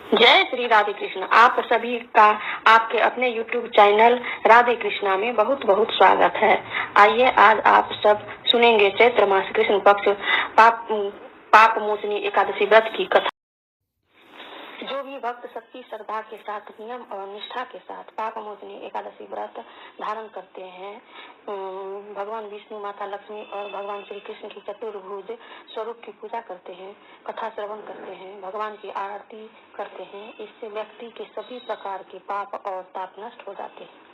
जय श्री राधे कृष्ण। आप सभी का आपके अपने YouTube चैनल राधे कृष्णा में बहुत बहुत स्वागत है। आइए आज आप सब सुनेंगे चैत्र मास कृष्ण पक्ष पाप मोचनी एकादशी व्रत की कथा। जो भी भक्त शक्ति श्रद्धा के साथ नियम और निष्ठा के साथ पाप मोचनी एकादशी व्रत धारण करते हैं, भगवान विष्णु, माता लक्ष्मी और भगवान श्री कृष्ण की चतुर्भुज स्वरूप की पूजा करते हैं, कथा श्रवण करते हैं, भगवान की आरती करते हैं, इससे व्यक्ति के सभी प्रकार के पाप और ताप नष्ट हो जाते हैं।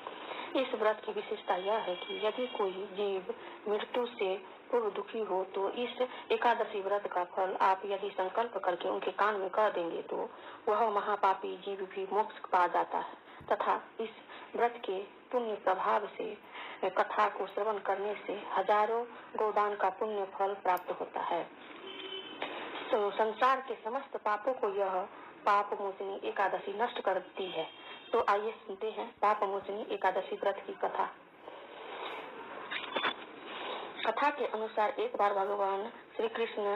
इस व्रत की विशेषता यह है कि यदि कोई जीव मृत्यु से पूर्व दुखी हो तो इस एकादशी व्रत का फल आप यदि संकल्प करके उनके कान में कह देंगे तो वह महापापी जीव भी मोक्ष पा जाता है तथा इस व्रत के पुण्य प्रभाव से कथा को श्रवण करने से हजारों गोदान का पुण्य फल प्राप्त होता है। तो संसार के समस्त पापों को यह पाप मोचनी एकादशी नष्ट करती है। तो आइए सुनते हैं पाप मोचनी एकादशी व्रत की कथा। कथा के अनुसार एक बार भगवान श्री कृष्ण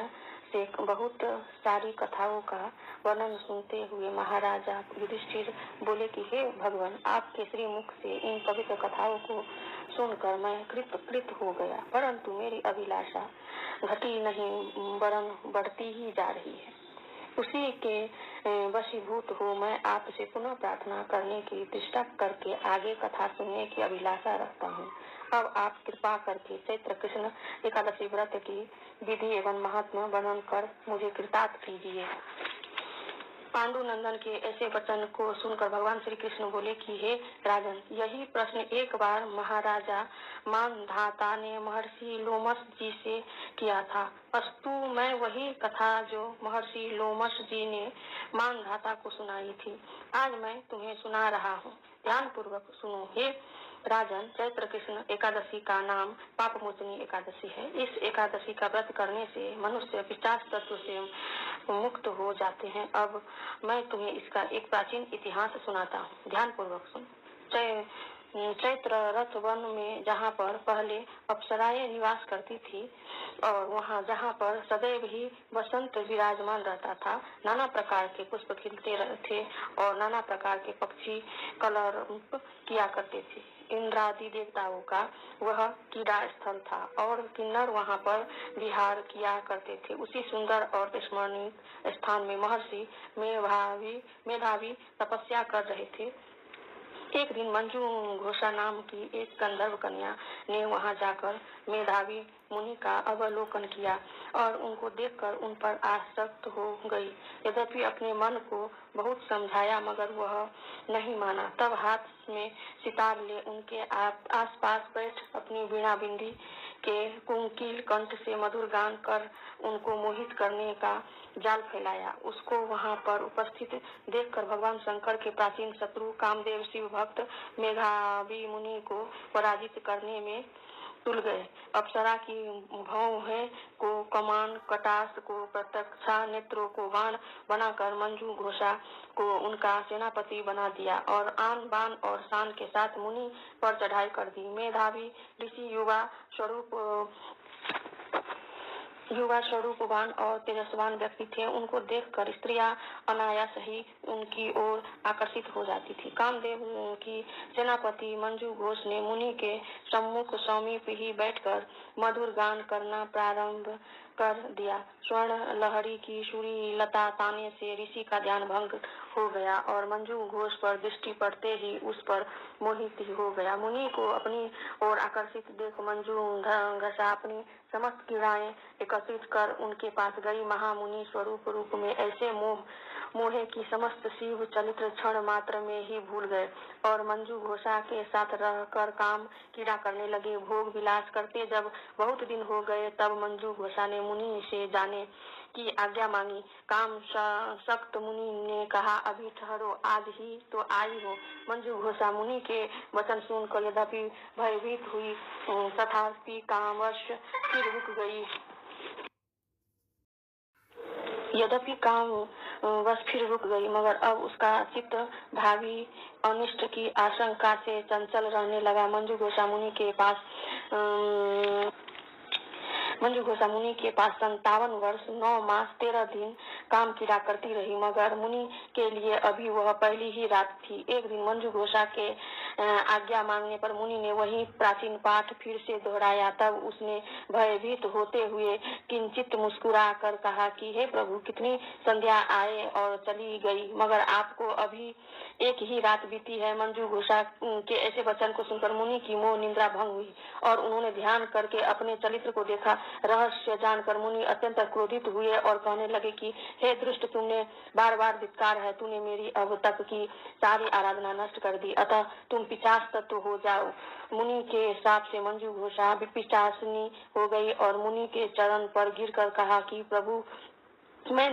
से बहुत सारी कथाओं का वर्णन सुनते हुए महाराजा युधिष्ठिर बोले कि हे भगवान, आपके श्री मुख से इन पवित्र कथाओं को सुनकर मैं कृत हो गया, परंतु मेरी अभिलाषा घटी नहीं वरन बढ़ती ही जा रही है। उसी के वशीभूत हो मैं आपसे पुनः प्रार्थना करने की दृष्टा करके आगे कथा सुनने की अभिलाषा रखता हूँ। अब आप कृपा करके चैत्र कृष्ण एकादशी व्रत की विधि एवं महात्मा वर्णन कर मुझे कृतार्थ कीजिए। पांडु नंदन के ऐसे वचन को सुनकर भगवान श्री कृष्ण बोले कि हे राजन, यही प्रश्न एक बार महाराजा मानधाता ने महर्षि लोमस जी से किया था। अस्तु मैं वही कथा जो महर्षि लोमस जी ने मानधाता को सुनाई थी आज मैं तुम्हें सुना रहा हूँ। ध्यान पूर्वक सुनो। हे राजन, चैत्र कृष्ण एकादशी का नाम पाप मोचनी एकादशी है। इस एकादशी का व्रत करने से मनुष्य पिशाच तत्व से मुक्त हो जाते हैं। अब मैं तुम्हें इसका एक प्राचीन इतिहास सुनाता हूँ। ध्यान पूर्वक सुन। चैत्र रथ वन में जहाँ पर पहले अप्सराएं निवास करती थी और वहाँ जहाँ पर सदैव ही बसंत विराजमान रहता था, नाना प्रकार के पुष्प खिलते थे और नाना प्रकार के पक्षी कलरव किया करते थे। इंद्रादि देवताओं का वह क्रीड़ा स्थल था और किन्नर वहाँ पर विहार किया करते थे। उसी सुंदर और स्मरणीय स्थान में महर्षि मेधावी तपस्या कर रहे थे। एक दिन मंजू घोषा नाम की एक गंधर्व कन्या ने वहां जाकर मेधावी मुनि का अवलोकन किया और उनको देखकर उन पर आसक्त हो गई। यद्यपि अपने मन को बहुत समझाया मगर वह नहीं माना। तब हाथ में सितार ले उनके आसपास बैठ अपनी वीणा बिंदी के कुंकिल कंठ से मधुर गान कर उनको मोहित करने का जाल फैलाया। उसको वहां पर उपस्थित देखकर भगवान शंकर के प्राचीन शत्रु कामदेव शिव भक्त मेधावी मुनि को पराजित करने में तुल गए। अप्सरा की भौहें को कमान, कटास को प्रत्यक्षा, नेत्रों को बाण बनाकर मंजू घोषा को उनका सेनापति बना दिया और आन बान और शान के साथ मुनि पर चढ़ाई कर दी। मेधावी ऋषि युवा स्वरूपवान और तेजस्वान व्यक्ति थे। उनको देखकर स्त्रियां अनायास ही उनकी ओर आकर्षित हो जाती थी। कामदेव की सेनापति मंजू घोष ने मुनि के सम्मुख समीप ही बैठकर मधुर गान करना प्रारंभ कर दिया। स्वर्ण लहरी की सूरी लता ताने से ऋषि का ध्यान भंग हो गया और मंजू घोष पर दृष्टि पड़ते ही उस पर मोहित हो गया। मुनि को अपनी ओर आकर्षित देख मंजू घोषा अपनी समस्त क्रीड़ाएं एकत्रित कर उनके पास गई। महामुनि स्वरूप रूप में ऐसे मोहे की समस्त शिव चरित्र क्षण मात्र में ही भूल गए और मंजू घोषा के साथ रहकर काम क्रीड़ा करने लगे। भोग विलास करते जब बहुत दिन हो गए तब मंजू घोषा ने मुनि से जाने की आज्ञा मांगी। काम सख्त मुनि ने कहा, अभी ठहरो, आज ही तो आई हो। मंजू घोषा मुनि के वचन सुनकर यद्यपि भयभीत हुई तथापि कामवश फिर रुक गई। बस फिर रुक गई मगर अब उसका चित्त भावी अनिष्ट की आशंका से चंचल रहने लगा। मंजू घोषा मुनि के पास मंजू घोषा मुनि के पास 57 वर्ष 9 मास 13 दिन काम किया करती रही, मगर मुनि के लिए अभी वह पहली ही रात थी। एक दिन मंजू घोषा के आज्ञा मांगने पर मुनि ने वही प्राचीन पाठ फिर से दोहराया। तब उसने भयभीत होते हुए किंचित मुस्कुरा कर कहा कि हे प्रभु, कितनी संध्या आए और चली गई, मगर आपको अभी एक ही रात बीती है। मंजू घोषा के ऐसे वचन को सुनकर मुनि की मोह निंद्रा भंग हुई और उन्होंने ध्यान करके अपने चरित्र को देखा। रहस्य जानकर मुनि अत्यंत क्रोधित हुए और कहने लगे कि हे दुष्ट, तुमने बार बार धिक्कार है, तूने मेरी अब तक की सारी आराधना नष्ट कर दी, अतः तुम पिशाच तत्व हो जाओ। मुनि के हिसाब से मंजू घोषा पिशाचिनी हो गई और मुनि के चरण पर गिरकर कहा कि प्रभु, मैं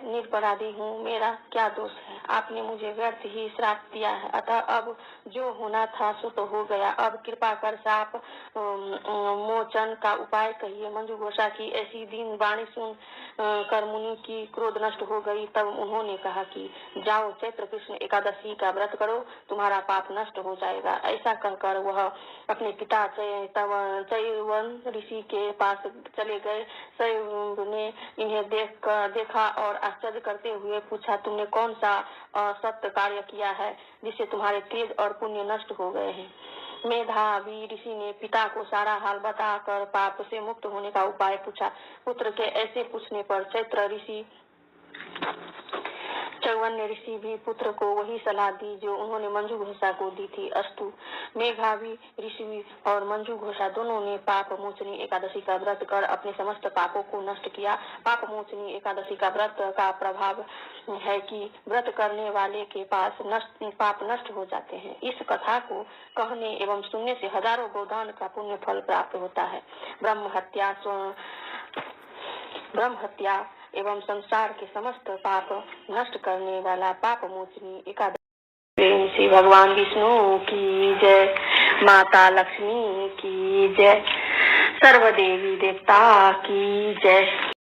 निरपराधी हूँ, मेरा क्या दोष है? आपने मुझे व्यर्थ ही श्राप दिया है, अतः अब जो होना था सो तो हो गया। अब कृपा कर शाप मोचन का उपाय कहिए। मंजू घोषा की ऐसी दीन वाणी सुन कर मुनि की क्रोध नष्ट हो गई। तब उन्होंने कहा कि जाओ, चैत्र कृष्ण एकादशी का व्रत करो, तुम्हारा पाप नष्ट हो जाएगा। ऐसा कहकर वह अपने पिता चैवन ऋषि के पास चले गए। चैव ने इन्हें देखा और आश्चर्य करते हुए पूछा, तुमने कौन सा असत्य कार्य किया है जिससे तुम्हारे तेज और पुण्य नष्ट हो गए हैं? मेधावी ऋषि ने पिता को सारा हाल बताकर पाप से मुक्त होने का उपाय पूछा। पुत्र के ऐसे पूछने पर चौवन्य ऋषि भी पुत्र को वही सलाह दी जो उन्होंने मंजू घोषा को दी थी। अस्तु, मेघावी ऋषि और मंजू घोषा दोनों ने पाप मोचनी एकादशी का व्रत कर अपने समस्त पापों को नष्ट किया। पाप मोचनी एकादशी का व्रत का प्रभाव है कि व्रत करने वाले के पास पाप नष्ट हो जाते हैं। इस कथा को कहने एवं सुनने से हजारों गोदान का पुण्य फल प्राप्त होता है। ब्रह्म हत्या एवं संसार के समस्त पाप नष्ट करने वाला पाप मोचनी एकादशी। प्रेम से भगवान विष्णु की जय, माता लक्ष्मी की जय, सर्व देवी देवता की जय।